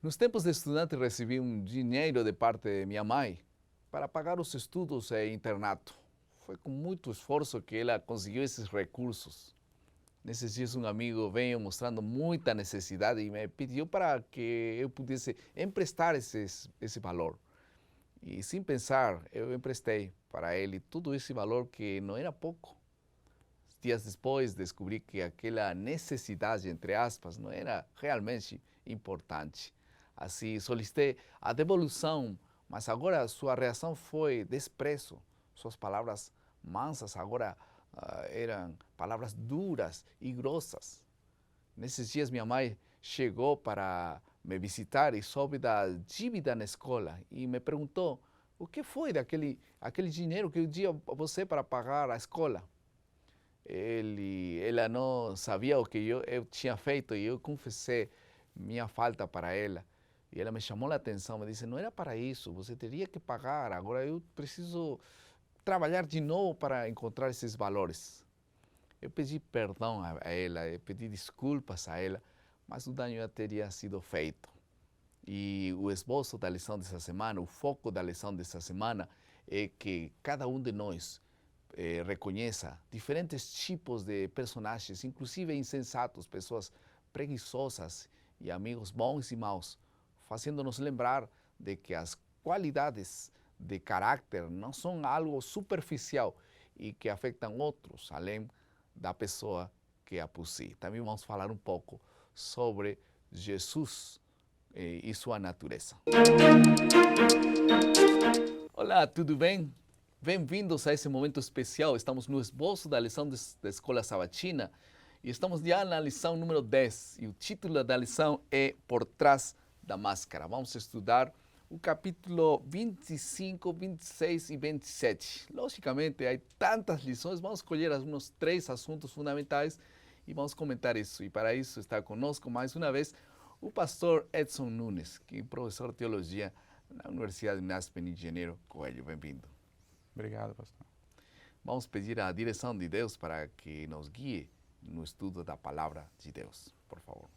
Nos tempos de estudante recebi um dinheiro de parte de minha mãe para pagar os estudos e internato. Foi com muito esforço que ela conseguiu esses recursos. Nesses dias um amigo veio mostrando muita necessidade e me pediu para que eu pudesse emprestar esse valor. E sem pensar, eu emprestei para ele todo esse valor que não era pouco. Dias depois descobri que aquela necessidade, entre aspas, não era realmente importante. Assim, solicitei a devolução, mas agora sua reação foi desprezo. Suas palavras mansas agora eram palavras duras e grossas. Nesses dias minha mãe chegou para me visitar e soube da dívida na escola e me perguntou o que foi aquele dinheiro que eu dei a você para pagar a escola. Ela não sabia o que eu tinha feito e eu confessei minha falta para ela. E ela me chamou a atenção, me disse, não era para isso, você teria que pagar, agora eu preciso trabalhar de novo para encontrar esses valores. Eu pedi perdão a ela, eu pedi desculpas a ela, mas o dano já teria sido feito. E o esboço da lição dessa semana, o foco da lição dessa semana é que cada um de nós reconheça diferentes tipos de personagens, inclusive insensatos, pessoas preguiçosas e amigos bons e maus, fazendo-nos lembrar de que as qualidades de caráter não são algo superficial e que afetam outros, além da pessoa que a possui. Também vamos falar um pouco sobre Jesus e sua natureza. Olá, tudo bem? Bem-vindos a esse momento especial. Estamos no esboço da lição da Escola Sabatina e estamos já na lição número 10. E o título da lição é Por Trás da Máscara. Vamos estudar o capítulo 25, 26 e 27. Logicamente, há tantas lições, vamos escolher alguns 3 assuntos fundamentais e vamos comentar isso. E para isso está conosco mais uma vez o pastor Edson Nunes, que é professor de teologia na Universidade de Aspen Engenheiro Coelho. Bem-vindo. Obrigado, pastor. Vamos pedir a direção de Deus para que nos guie no estudo da palavra de Deus, por favor.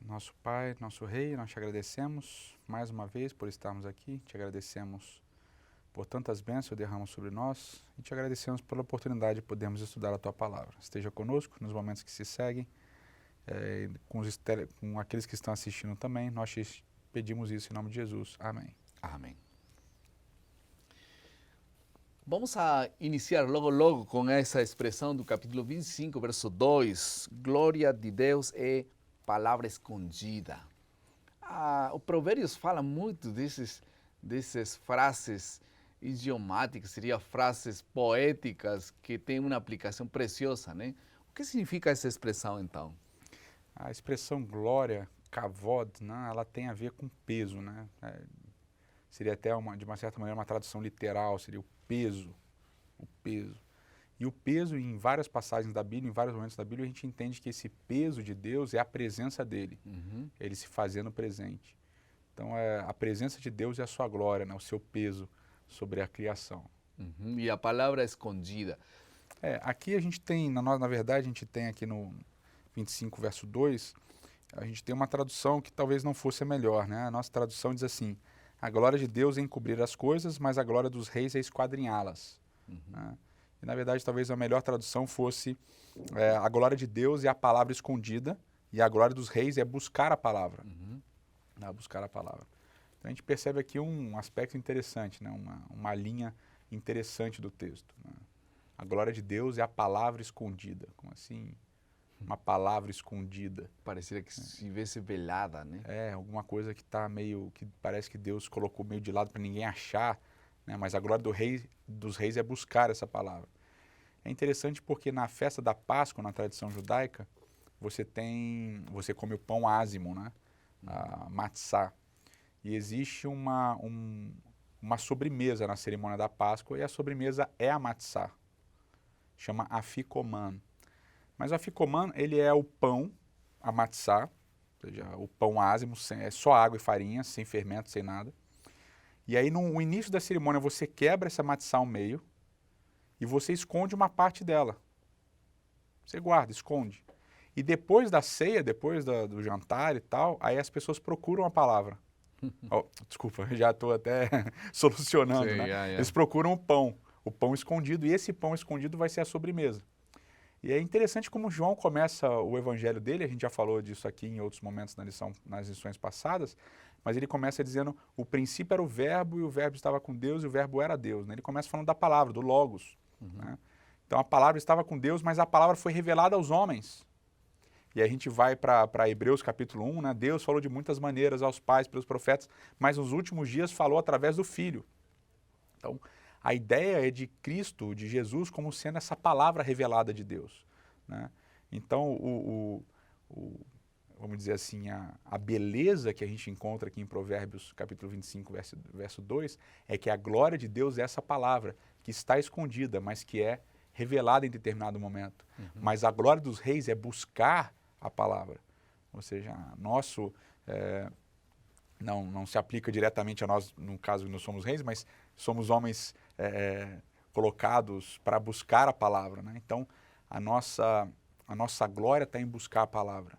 Nosso Pai, nosso Rei, nós te agradecemos mais uma vez por estarmos aqui, te agradecemos por tantas bênçãos que derramam sobre nós e te agradecemos pela oportunidade de podermos estudar a tua palavra. Esteja conosco nos momentos que se seguem, com aqueles que estão assistindo também, nós te pedimos isso em nome de Jesus. Amém. Amém. Vamos a iniciar logo com essa expressão do capítulo 25, verso 2. Glória de Deus é palavra escondida. O Provérbios fala muito dessas frases idiomáticas, seriam frases poéticas que têm uma aplicação preciosa, né? O que significa essa expressão, então? A expressão glória, kavod, né, ela tem a ver com peso, né? Seria até, de uma certa maneira, uma tradução literal, seria o peso. E o peso, em várias passagens da Bíblia, em vários momentos da Bíblia, a gente entende que esse peso de Deus é a presença dele, ele se fazendo presente. Então, a presença de Deus é a sua glória, né, o seu peso sobre a criação. E a palavra escondida. Aqui a gente tem, na verdade, a gente tem aqui no 25, verso 2, a gente tem uma tradução que talvez não fosse a melhor, né? A nossa tradução diz assim: a glória de Deus é encobrir as coisas, mas a glória dos reis é esquadrinhá-las. Né? E, na verdade, talvez a melhor tradução fosse a glória de Deus é a palavra escondida e a glória dos reis é buscar a palavra. Né? Buscar a palavra. Então, a gente percebe aqui um aspecto interessante, né? Uma linha interessante do texto. Né? A glória de Deus é a palavra escondida. Como assim? Uma palavra escondida. Pareceria que estivesse velada, né? Alguma coisa que está meio, que parece que Deus colocou meio de lado para ninguém achar, né? Mas a glória dos reis é buscar essa palavra. É interessante porque na festa da Páscoa, na tradição judaica, você come o pão ázimo, né? A matzá. E existe uma sobremesa na cerimônia da Páscoa e a sobremesa é a matzá. Chama afikoman. Mas o afikoman, ele é o pão, a matzá, ou seja, o pão ázimo, é só água e farinha, sem fermento, sem nada. E aí, no início da cerimônia, você quebra essa matzá ao meio e você esconde uma parte dela. Você guarda, esconde. E depois da ceia, depois do jantar e tal, aí as pessoas procuram a palavra. Oh, desculpa, já estou até solucionando, Sim, né? yeah, yeah. Eles procuram o pão escondido, e esse pão escondido vai ser a sobremesa. E é interessante como João começa o evangelho dele, a gente já falou disso aqui em outros momentos nas lições passadas, mas ele começa dizendo, o princípio era o verbo, e o verbo estava com Deus, e o verbo era Deus. Né? Ele começa falando da palavra, do logos. Né? Então a palavra estava com Deus, mas a palavra foi revelada aos homens. E aí a gente vai para Hebreus capítulo 1, né? Deus falou de muitas maneiras aos pais, pelos profetas, mas nos últimos dias falou através do Filho. Então, a ideia é de Cristo, de Jesus, como sendo essa palavra revelada de Deus. Né? Então, vamos dizer assim, a beleza que a gente encontra aqui em Provérbios capítulo 25, verso 2, é que a glória de Deus é essa palavra, que está escondida, mas que é revelada em determinado momento. Mas a glória dos reis é buscar a palavra. Ou seja, não se aplica diretamente a nós, no caso que nós somos reis, mas somos homens colocados para buscar a palavra. Né? Então, a nossa glória está em buscar a palavra.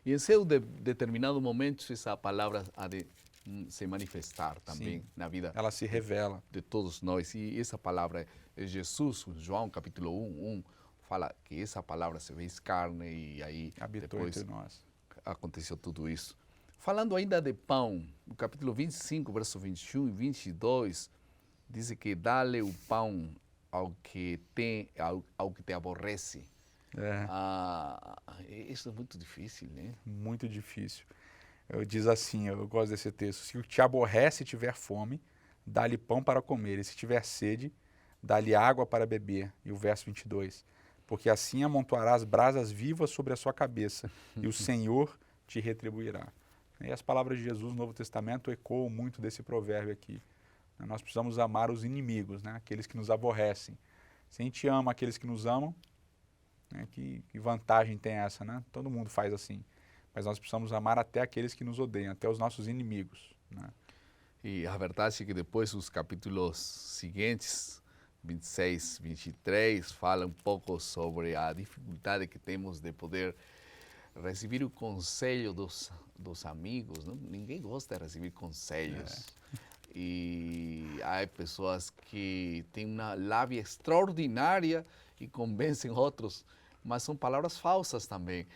E em seu determinado momento, essa palavra há de se manifestar também. Sim, na vida. Ela se revela. De todos nós. E essa palavra é Jesus, João capítulo 1, fala que essa palavra se fez carne e aí habitou depois entre nós. Aconteceu tudo isso. Falando ainda de pão, no capítulo 25, verso 21 e 22, diz que dá-lhe o pão ao que te aborrece. Isso é muito difícil, né? Muito difícil. Diz assim, eu gosto desse texto, se te aborrece e tiver fome, dá-lhe pão para comer, e se tiver sede, dá-lhe água para beber. E o verso 22, porque assim amontoarás brasas vivas sobre a sua cabeça, e o Senhor te retribuirá. E as palavras de Jesus no Novo Testamento ecoam muito desse provérbio aqui. Nós precisamos amar os inimigos, né? Aqueles que nos aborrecem. Se a gente ama aqueles que nos amam, né? Que vantagem tem essa, né? Todo mundo faz assim. Mas nós precisamos amar até aqueles que nos odeiam, até os nossos inimigos. Né? E a verdade é que depois os capítulos seguintes, 26, 23, falam um pouco sobre a dificuldade que temos de poder receber o conselho dos amigos. Não? Ninguém gosta de receber conselhos. E há pessoas que têm uma lábia extraordinária e convencem outros, mas são palavras falsas também.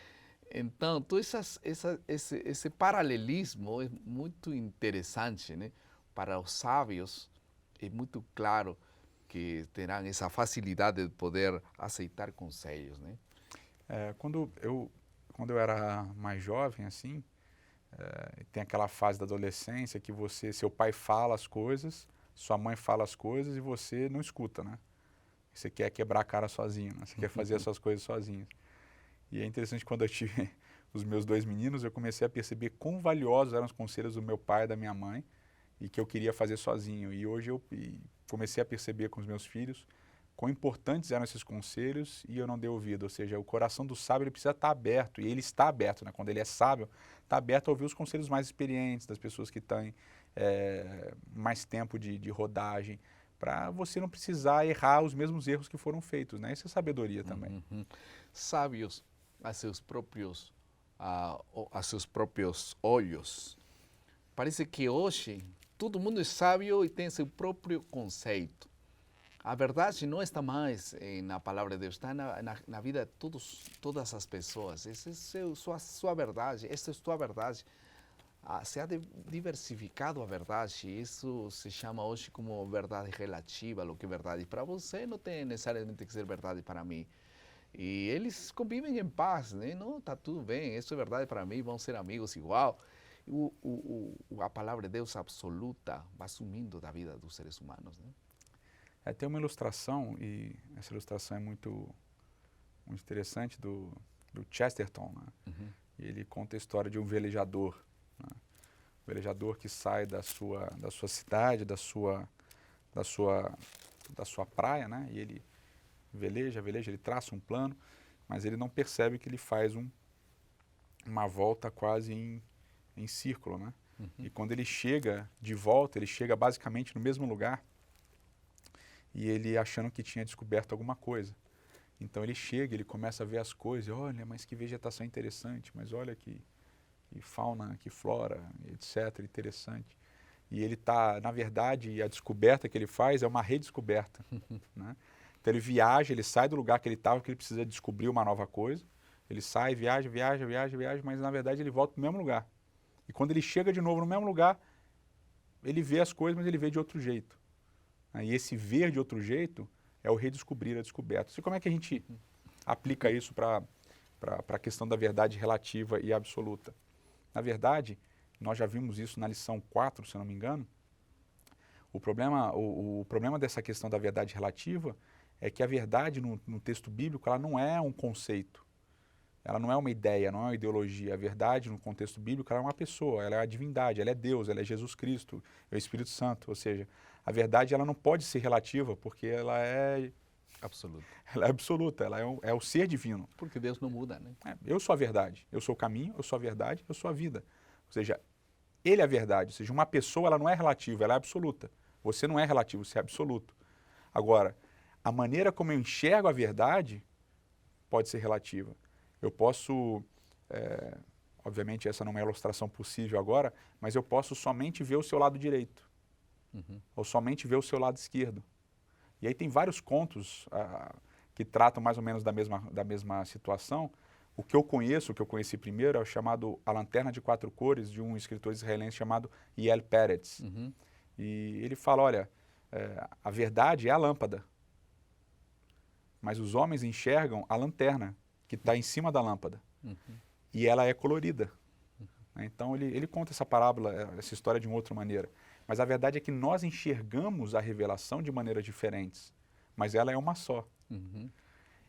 Então, todo esse paralelismo é muito interessante, né? Para os sábios, é muito claro que terão essa facilidade de poder aceitar conselhos, né? Quando eu era mais jovem, assim, tem aquela fase da adolescência que seu pai fala as coisas, sua mãe fala as coisas e você não escuta, né? Você quer quebrar a cara sozinho, né? Você quer fazer as suas coisas sozinho. E é interessante, quando eu tive os meus 2 meninos, eu comecei a perceber quão valiosos eram os conselhos do meu pai e da minha mãe e que eu queria fazer sozinho. E hoje eu comecei a perceber com os meus filhos quão importantes eram esses conselhos e eu não dei ouvido. Ou seja, o coração do sábio ele precisa estar aberto, e ele está aberto, né? Quando ele é sábio, está aberto a ouvir os conselhos mais experientes, das pessoas que têm mais tempo de rodagem, para você não precisar errar os mesmos erros que foram feitos, né? Isso é sabedoria também. Sábios a seus próprios olhos. Parece que hoje todo mundo é sábio e tem seu próprio conceito. A verdade não está mais na palavra de Deus, está na vida de todas as pessoas. Essa é sua verdade, essa é a sua verdade. Se ha diversificado a verdade, isso se chama hoje como verdade relativa, o que é verdade para você não tem necessariamente que ser verdade para mim. E eles convivem em paz, né? Não, tá tudo bem, isso é verdade para mim, vão ser amigos igual. A palavra de Deus absoluta vai sumindo da vida dos seres humanos, né? Tem uma ilustração, e essa ilustração é muito, muito interessante, do Chesterton, né? E ele conta a história de um velejador, né? Um velejador que sai da sua cidade, da sua praia, né? E ele veleja, ele traça um plano, mas ele não percebe que ele faz uma volta quase em círculo, né? E quando ele chega de volta, ele chega basicamente no mesmo lugar, e ele achando que tinha descoberto alguma coisa. Então ele chega, ele começa a ver as coisas, olha, mas que vegetação interessante, mas olha que fauna, que flora, etc, interessante. E ele está, na verdade, a descoberta que ele faz é uma redescoberta, né? Então ele viaja, ele sai do lugar que ele estava, que ele precisa descobrir uma nova coisa, ele sai, viaja, mas na verdade ele volta para o mesmo lugar. E quando ele chega de novo no mesmo lugar, ele vê as coisas, mas ele vê de outro jeito. E esse ver de outro jeito é o redescobrir a descoberta. E como é que a gente aplica isso para a questão da verdade relativa e absoluta? Na verdade, nós já vimos isso na lição 4, se eu não me engano. O problema dessa questão da verdade relativa é que a verdade no texto bíblico ela não é um conceito, ela não é uma ideia, não é uma ideologia. A verdade no contexto bíblico ela é uma pessoa, ela é a divindade, ela é Deus, ela é Jesus Cristo, é o Espírito Santo. Ou seja, a verdade ela não pode ser relativa porque ela é absoluta. Ela é absoluta, ela é o ser divino. Porque Deus não muda, né? Eu sou a verdade, eu sou o caminho, eu sou a verdade, eu sou a vida. Ou seja, ele é a verdade. Ou seja, uma pessoa ela não é relativa, ela é absoluta. Você não é relativo, você é absoluto. Agora, a maneira como eu enxergo a verdade pode ser relativa. Eu posso, obviamente essa não é uma ilustração possível agora, mas eu posso somente ver o seu lado direito. Ou somente ver o seu lado esquerdo. E aí tem vários contos que tratam mais ou menos da mesma situação. O que eu conheci primeiro, é o chamado A Lanterna de Quatro Cores, de um escritor israelense chamado Yael Peretz. E ele fala, olha, a verdade é a lâmpada, mas os homens enxergam a lanterna que está em cima da lâmpada. E ela é colorida. Então ele conta essa parábola, essa história de uma outra maneira. Mas a verdade é que nós enxergamos a revelação de maneiras diferentes, mas ela é uma só.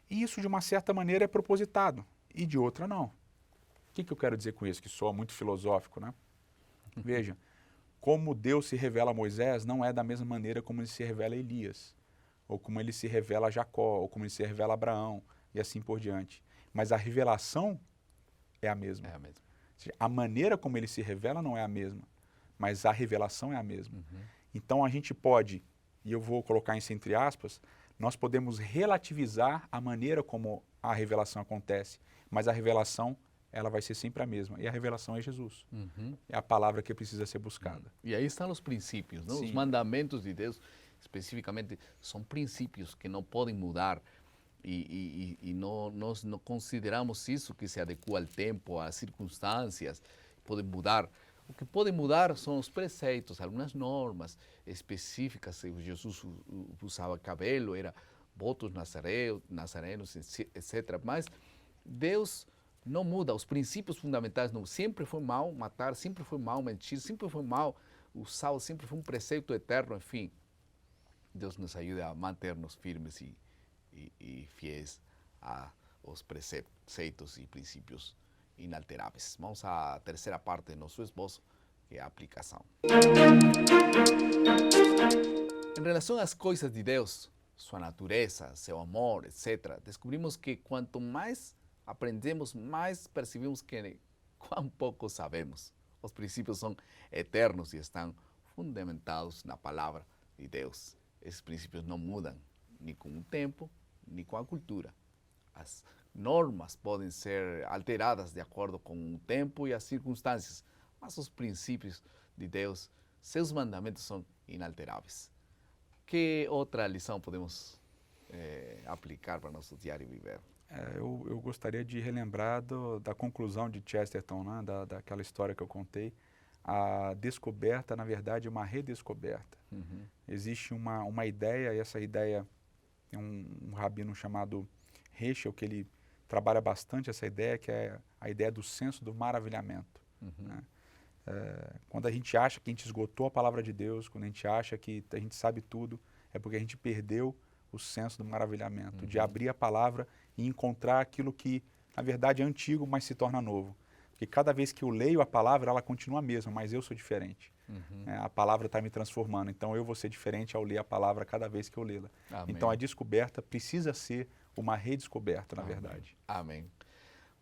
E isso, de uma certa maneira, é propositado, e de outra, não. O que eu quero dizer com isso? Que soa muito filosófico, né? Veja, como Deus se revela a Moisés não é da mesma maneira como ele se revela a Elias, ou como ele se revela a Jacó, ou como ele se revela a Abraão, e assim por diante. Mas a revelação é a mesma. É a mesma. Ou seja, a maneira como ele se revela não é a mesma, mas a revelação é a mesma. Então a gente pode, e eu vou colocar isso entre aspas, nós podemos relativizar a maneira como a revelação acontece, mas a revelação ela vai ser sempre a mesma. E a revelação é Jesus. É a palavra que precisa ser buscada. E aí estão os princípios, não? Os mandamentos de Deus, especificamente, são princípios que não podem mudar. E nós não consideramos isso que se adequa ao tempo, às circunstâncias, podem mudar. O que pode mudar são os preceitos, algumas normas específicas. Jesus usava cabelo, era votos nazarenos, etc. Mas Deus não muda, os princípios fundamentais não. Sempre foi mal matar, sempre foi mal mentir, sempre foi mal o sal, sempre foi um preceito eterno, enfim. Deus nos ajuda a manter-nos firmes e fiéis aos preceitos e princípios inalteráveis. Vamos à terceira parte do nosso esboço, que é a aplicação. Em relação às coisas de Deus, sua natureza, seu amor, etc., descobrimos que quanto mais aprendemos, mais percebemos que quão pouco sabemos. Os princípios são eternos e estão fundamentados na palavra de Deus. Esses princípios não mudam, nem com o tempo, nem com a cultura. As normas podem ser alteradas de acordo com o tempo e as circunstâncias, mas os princípios de Deus, seus mandamentos são inalteráveis. Que outra lição podemos aplicar para nosso diário viver? Eu gostaria de relembrar da conclusão de Chesterton, né? Daquela história que eu contei. A descoberta, na verdade, é uma redescoberta. Existe uma ideia, e essa ideia tem um rabino chamado Heschel, que ele trabalha bastante essa ideia, que é a ideia do senso do maravilhamento. Né? Quando a gente acha que a gente esgotou a palavra de Deus, quando a gente acha que a gente sabe tudo, é porque a gente perdeu o senso do maravilhamento, de abrir a palavra e encontrar aquilo que, na verdade, é antigo, mas se torna novo. Porque cada vez que eu leio a palavra, ela continua a mesma, mas eu sou diferente. A palavra está me transformando, então eu vou ser diferente ao ler a palavra cada vez que eu lê-la. Então a descoberta precisa ser uma redescoberta, na verdade. Amém.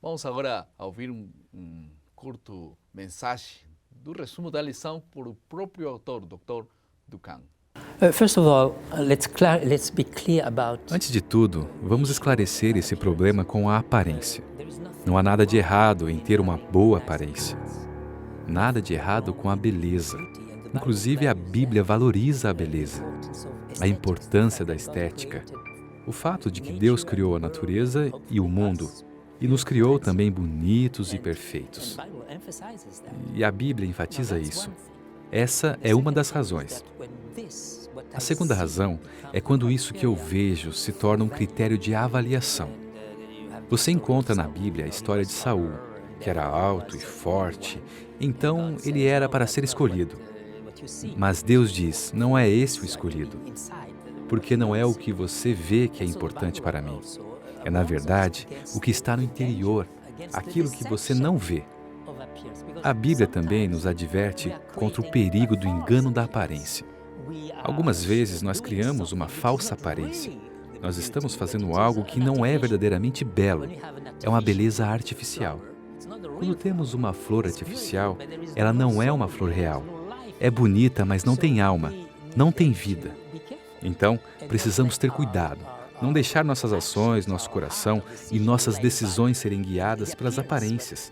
Vamos agora ouvir um curto mensagem do resumo da lição por o próprio autor, Dr. Dukan. First of all, let's be clear about. Antes de tudo, vamos esclarecer esse problema com a aparência. Não há nada de errado em ter uma boa aparência. Nada de errado com a beleza. Inclusive, a Bíblia valoriza a beleza, a importância da estética, o fato de que Deus criou a natureza e o mundo e nos criou também bonitos e perfeitos. E a Bíblia enfatiza isso. Essa é uma das razões. A segunda razão é quando isso que eu vejo se torna um critério de avaliação. Você encontra na Bíblia a história de Saul, que era alto e forte, então ele era para ser escolhido. Mas Deus diz, não é esse o escolhido, porque não é o que você vê que é importante para mim. É, na verdade, o que está no interior, aquilo que você não vê. A Bíblia também nos adverte contra o perigo do engano da aparência. Algumas vezes nós criamos uma falsa aparência. Nós estamos fazendo algo que não é verdadeiramente belo. É uma beleza artificial. Quando temos uma flor artificial, ela não é uma flor real. É bonita, mas não tem alma, não tem vida. Então, precisamos ter cuidado, não deixar nossas ações, nosso coração e nossas decisões serem guiadas pelas aparências.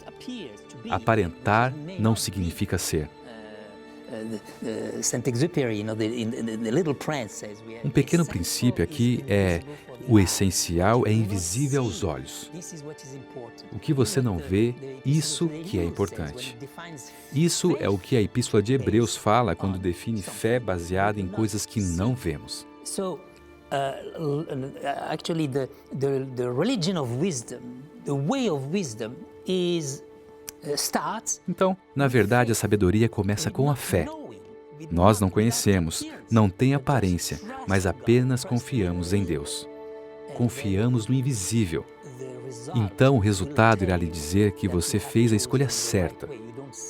Aparentar não significa ser. Um pequeno princípio aqui é: o essencial é invisível aos olhos. O que você não vê, isso que é importante. Isso é o que a Epístola de Hebreus fala quando define fé baseada em coisas que não vemos. Actually, the religion of wisdom, the way of wisdom starts. Então, na verdade, a sabedoria começa com a fé. Nós não conhecemos, não tem aparência, mas apenas confiamos em Deus. Confiamos no invisível. Então o resultado irá lhe dizer que você fez a escolha certa.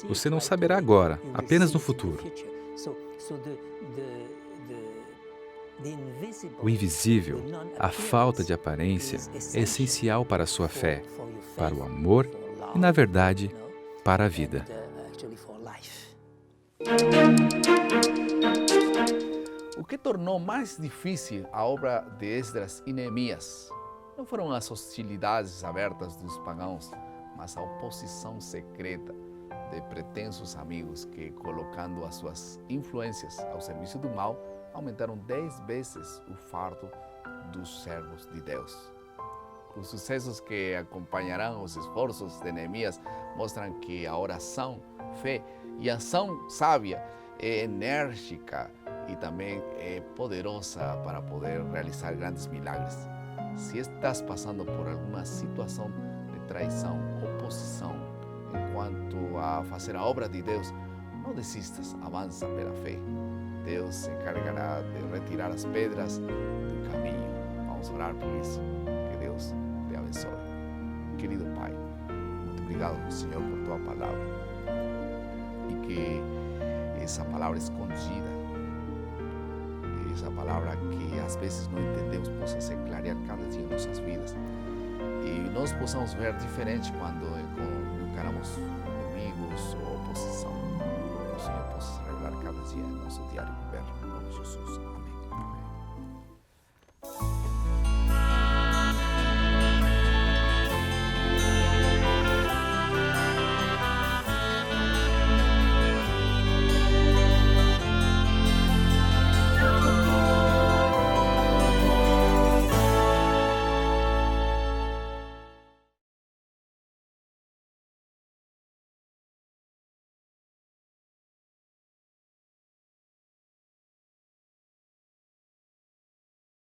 Você não saberá agora, apenas no futuro. O invisível, a falta de aparência, é essencial para a sua fé, para o amor e, na verdade, para a vida. O que tornou mais difícil a obra de Esdras e Neemias não foram as hostilidades abertas dos pagãos, mas a oposição secreta de pretensos amigos que, colocando as suas influências ao serviço do mal, aumentaram 10 vezes o fardo dos servos de Deus. Os sucessos que acompanharão os esforços de Neemias mostram que a oração, fé e ação sábia é enérgica e também é poderosa para poder realizar grandes milagres. Se estás passando por alguma situação de traição, oposição, enquanto a fazer a obra de Deus, não desistas, avança pela fé. Deus se encargará de retirar as pedras do caminho. Vamos orar por isso. Que Deus te abençoe. Querido Pai, muito obrigado, Senhor, por tua palavra. E que essa palavra escondida, essa palavra que às vezes não entendemos, possa se clarear cada dia em nossas vidas. E nós possamos ver diferente quando encaramos inimigos ou oposição. Que o Senhor possa se revelar cada dia em nosso diário viver. Em nome de Jesus. Amém.